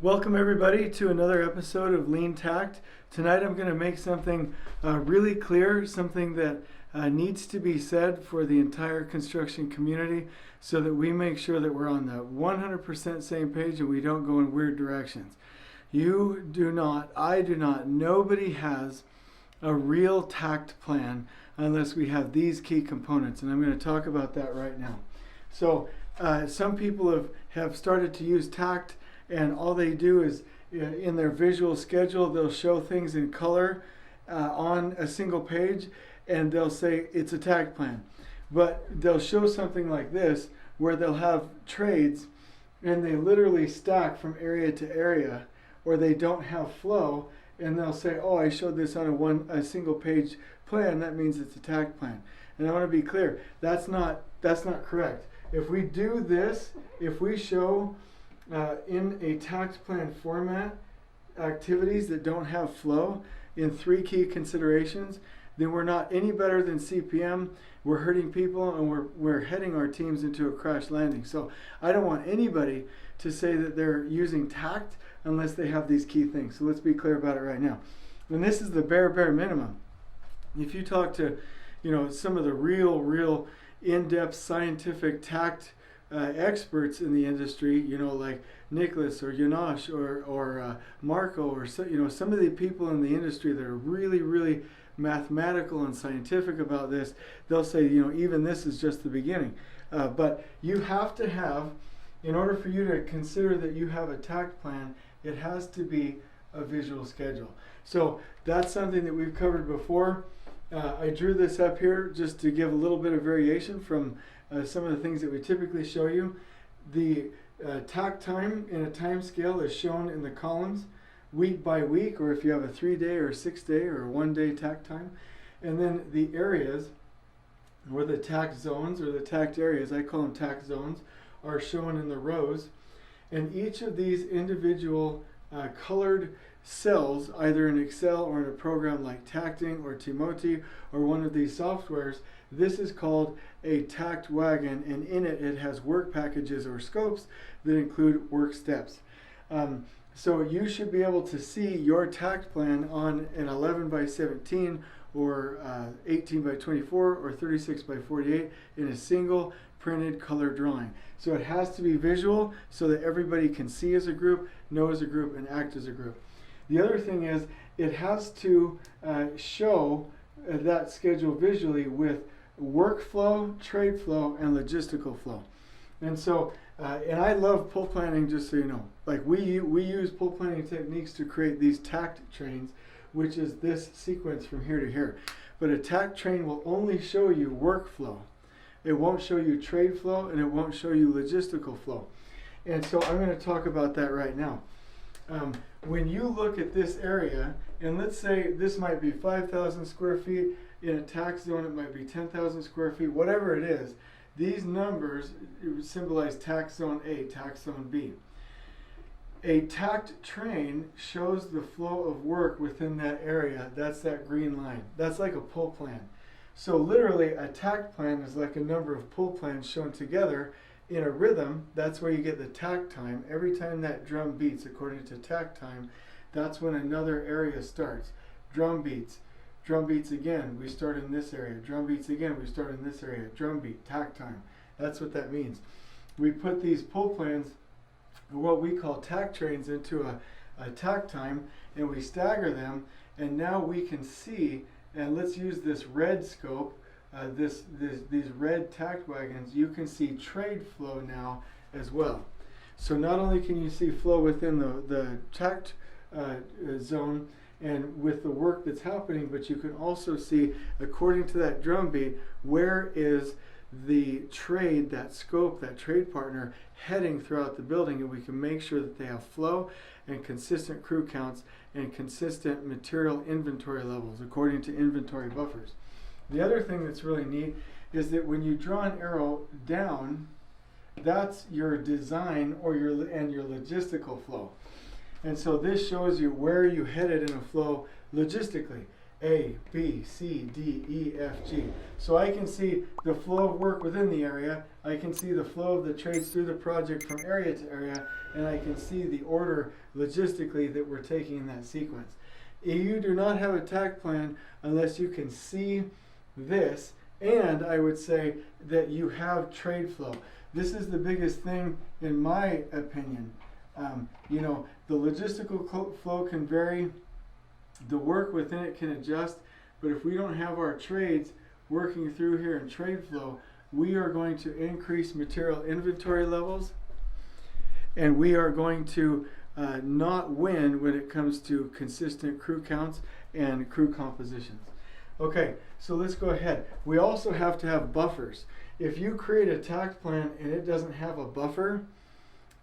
Welcome everybody to another episode of leanTakt. Tonight I'm going to make something really clear, something that needs to be said for the entire construction community so that we make sure that we're on the 100% same page and we don't go in weird directions. You do not, I do not, nobody has a real takt plan unless we have these key components, and I'm going to talk about that right now. So some people have started to use takt, and all they do is in their visual schedule they'll show things in color on a single page, and they'll say it's a takt plan. But they'll show something like this where they'll have trades and they literally stack from area to area, or they don't have flow, and they'll say, oh, I showed this on a single page plan, that means it's a takt plan. And I want to be clear, that's not correct. If we do this, if we show in a takt plan format activities that don't have flow in three key considerations, then we're not any better than CPM. We're hurting people, and we're heading our teams into a crash landing. So I don't want anybody to say that they're using takt unless they have these key things. So let's be clear about it right now. And this is the bare minimum. If you talk to some of the real in-depth scientific takt experts in the industry, like Nicholas or Janosch or Marco, or some of the people in the industry that are really mathematical and scientific about this, they'll say, even this is just the beginning. But you have to have, in order for you to consider that you have a takt plan, it has to be a visual schedule. So that's something that we've covered before. I drew this up here just to give a little bit of variation from some of the things that we typically show you. The takt time in a time scale is shown in the columns week by week, or if you have a 3-day or 6-day or a 1-day takt time. And then the areas, or the takt zones, or the takt areas, I call them takt zones, are shown in the rows. And each of these individual colored cells, either in Excel or in a program like Takting or Timoti or one of these softwares, this is called a takt wagon, and in it has work packages or scopes that include work steps. So you should be able to see your takt plan on an 11 by 17 or 18 by 24 or 36 by 48 in a single printed color drawing. So it has to be visual so that everybody can see as a group, know as a group, and act as a group. The other thing is it has to show that schedule visually with workflow, trade flow, and logistical flow. And so, and I love pull planning, just so you know. Like we use pull planning techniques to create these takt trains, which is this sequence from here to here. But a takt train will only show you workflow. It won't show you trade flow, and it won't show you logistical flow. And so I'm going to talk about that right now. When you look at this area, and let's say this might be 5,000 square feet, in a takt zone it might be 10,000 square feet, whatever it is, these numbers symbolize takt zone A, takt zone B. A takt train shows the flow of work within that area. That's that green line. That's like a pull plan. So literally a takt plan is like a number of pull plans shown together in a rhythm. That's where you get the takt time. Every time that drum beats according to takt time, that's when another area starts. Drum beats. Drum beats again, we start in this area. Drum beats again, we start in this area. Drum beat, takt time. That's what that means. We put these pull plans, or what we call takt trains, into a takt time, and we stagger them, and now we can see, and let's use this red scope, these red takt wagons, you can see trade flow now as well. So not only can you see flow within the takt zone and with the work that's happening, but you can also see, according to that drum beat, where is the trade, that scope, that trade partner heading throughout the building, and we can make sure that they have flow and consistent crew counts and consistent material inventory levels according to inventory buffers. The other thing that's really neat is that when you draw an arrow down, that's your design or your logistical flow. And so this shows you where you headed in a flow logistically. A, B, C, D, E, F, G. So I can see the flow of work within the area, I can see the flow of the trades through the project from area to area, and I can see the order logistically that we're taking in that sequence. You do not have a takt plan unless you can see this, and I would say that you have trade flow. This is the biggest thing in my opinion. The logistical flow can vary, the work within it can adjust, but if we don't have our trades working through here in trade flow, we are going to increase material inventory levels, and we are going to not win when it comes to consistent crew counts and crew compositions. Okay, so let's go ahead. We also have to have buffers. If you create a takt plan and it doesn't have a buffer,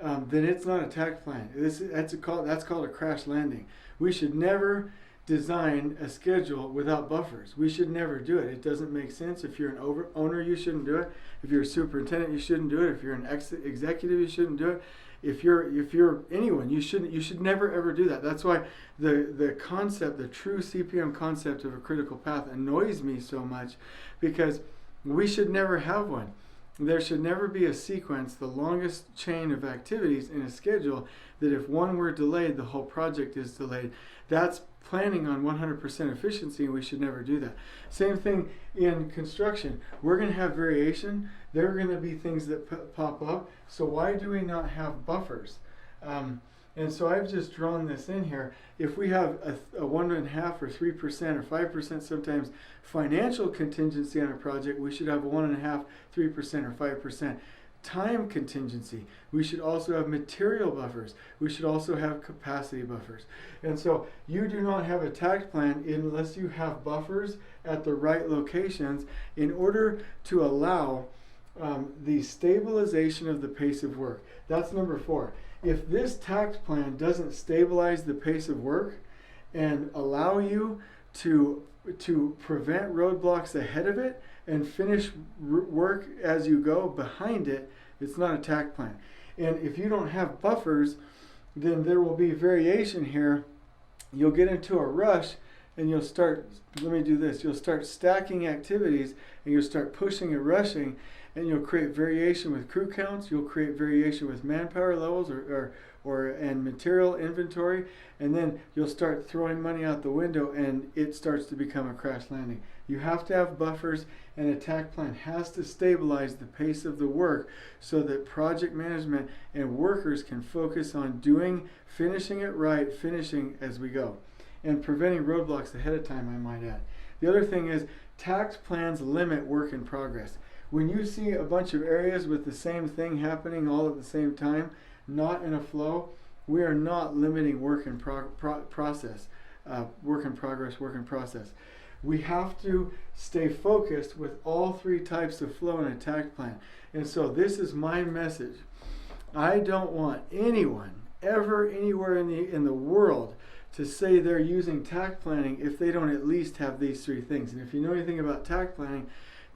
then it's not a takt plan. That's called a crash landing. We should never design a schedule without buffers. We should never do it. It doesn't make sense. If you're an owner, you shouldn't do it. If you're a superintendent, you shouldn't do it. If you're an executive, you shouldn't do it. If you're anyone, you should never ever do that. That's why the concept, the true CPM concept of a critical path annoys me so much, because we should never have one. There should never be a sequence, the longest chain of activities in a schedule, that if one were delayed, the whole project is delayed. That's planning on 100% efficiency, and we should never do that. Same thing in construction. We're going to have variation. There are going to be things that pop up. So why do we not have buffers? And so I've just drawn this in here. If we have a 1.5% or 3% or 5% sometimes financial contingency on a project, we should have a 1.5%, 3% or 5% time contingency. We should also have material buffers. We should also have capacity buffers. And so you do not have a takt plan unless you have buffers at the right locations in order to allow the stabilization of the pace of work. That's number 4. If this takt plan doesn't stabilize the pace of work and allow you to prevent roadblocks ahead of it and finish work as you go behind it, it's not a takt plan. And if you don't have buffers, then there will be variation here. You'll get into a rush and you'll start, you'll start stacking activities and you'll start pushing and rushing, and you'll create variation with crew counts, you'll create variation with manpower levels and material inventory, and then you'll start throwing money out the window and it starts to become a crash landing. You have to have buffers, and a takt plan has to stabilize the pace of the work so that project management and workers can focus on finishing it right, finishing as we go, and preventing roadblocks ahead of time, I might add. The other thing is, takt plans limit work in progress. When you see a bunch of areas with the same thing happening all at the same time, not in a flow, we are not limiting work in process. We have to stay focused with all 3 types of flow in a takt plan. And so this is my message. I don't want anyone ever anywhere in the world to say they're using takt planning if they don't at least have these 3 things. And if you know anything about takt planning,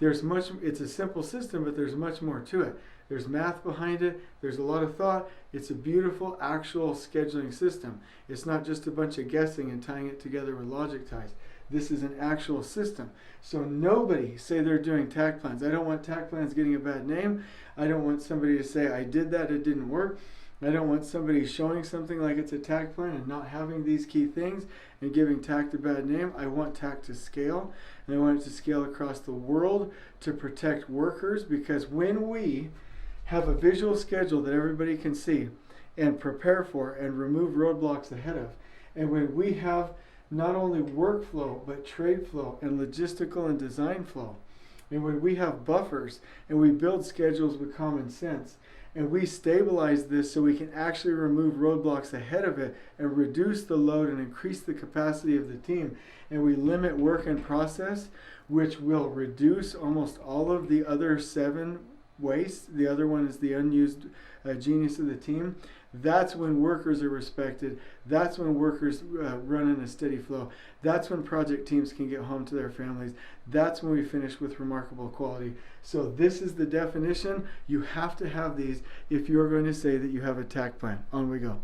it's a simple system, but there's much more to it. There's math behind it. There's a lot of thought. It's a beautiful actual scheduling system. It's not just a bunch of guessing and tying it together with logic ties. This is an actual system. So nobody say they're doing takt plans. I don't want takt plans getting a bad name. I don't want somebody to say, I did that, it didn't work. I don't want somebody showing something like it's a takt plan and not having these key things and giving takt a bad name. I want takt to scale, and I want it to scale across the world to protect workers, because when we have a visual schedule that everybody can see and prepare for and remove roadblocks ahead of, and when we have not only workflow but trade flow and logistical and design flow, and when we have buffers and we build schedules with common sense, and we stabilize this so we can actually remove roadblocks ahead of it and reduce the load and increase the capacity of the team, and we limit work in process, which will reduce almost all of the other 7 wastes. The other one is the unused genius of the team. That's when workers are respected. That's when workers run in a steady flow. That's when project teams can get home to their families. That's when we finish with remarkable quality. So this is the definition. You have to have these if you're going to say that you have a takt plan. On we go.